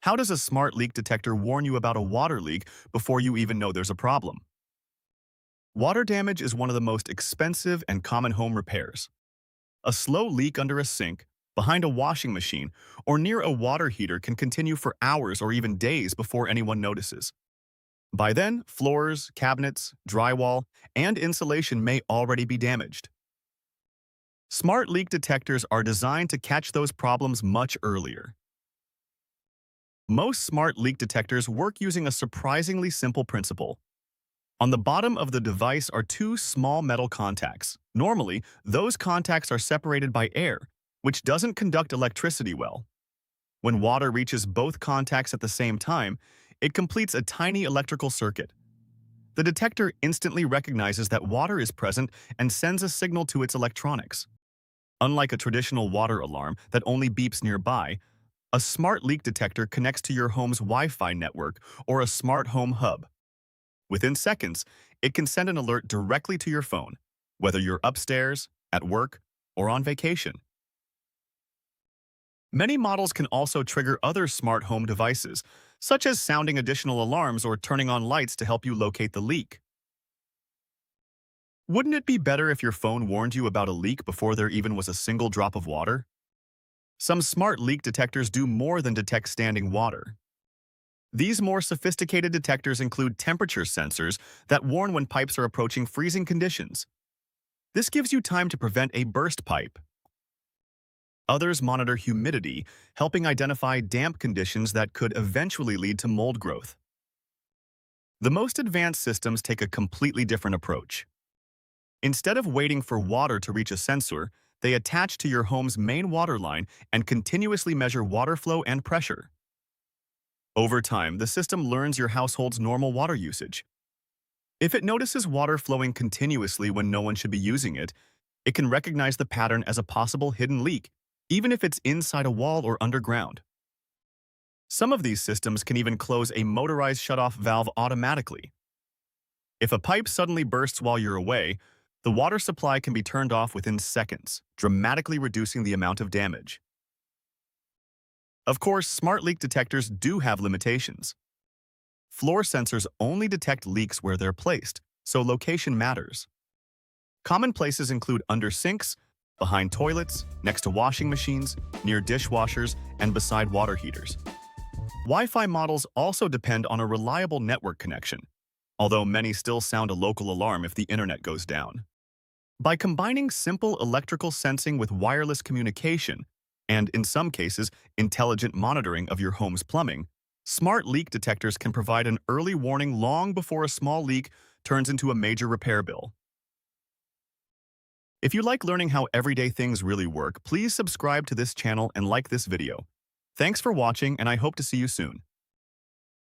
How does a smart leak detector warn you about a water leak before you even know there's a problem? Water damage is one of the most expensive and common home repairs. A slow leak under a sink, behind a washing machine, or near a water heater can continue for hours or even days before anyone notices. By then, floors, cabinets, drywall, and insulation may already be damaged. Smart leak detectors are designed to catch those problems much earlier. Most smart leak detectors work using a surprisingly simple principle. On the bottom of the device are two small metal contacts. Normally, those contacts are separated by air, which doesn't conduct electricity well. When water reaches both contacts at the same time, it completes a tiny electrical circuit. The detector instantly recognizes that water is present and sends a signal to its electronics. Unlike a traditional water alarm that only beeps nearby, a smart leak detector connects to your home's Wi-Fi network or a smart home hub. Within seconds, it can send an alert directly to your phone, whether you're upstairs, at work, or on vacation. Many models can also trigger other smart home devices, such as sounding additional alarms or turning on lights to help you locate the leak. Wouldn't it be better if your phone warned you about a leak before there even was a single drop of water? Some smart leak detectors do more than detect standing water. These more sophisticated detectors include temperature sensors that warn when pipes are approaching freezing conditions. This gives you time to prevent a burst pipe. Others monitor humidity, helping identify damp conditions that could eventually lead to mold growth. The most advanced systems take a completely different approach. Instead of waiting for water to reach a sensor, they attach to your home's main water line and continuously measure water flow and pressure. Over time, the system learns your household's normal water usage. If it notices water flowing continuously when no one should be using it, it can recognize the pattern as a possible hidden leak, even if it's inside a wall or underground. Some of these systems can even close a motorized shutoff valve automatically. If a pipe suddenly bursts while you're away, the water supply can be turned off within seconds, dramatically reducing the amount of damage. Of course, smart leak detectors do have limitations. Floor sensors only detect leaks where they're placed, so location matters. Common places include under sinks, behind toilets, next to washing machines, near dishwashers, and beside water heaters. Wi-Fi models also depend on a reliable network connection, although many still sound a local alarm if the internet goes down. By combining simple electrical sensing with wireless communication, and in some cases, intelligent monitoring of your home's plumbing, smart leak detectors can provide an early warning long before a small leak turns into a major repair bill. If you like learning how everyday things really work, please subscribe to this channel and like this video. Thanks for watching, and I hope to see you soon.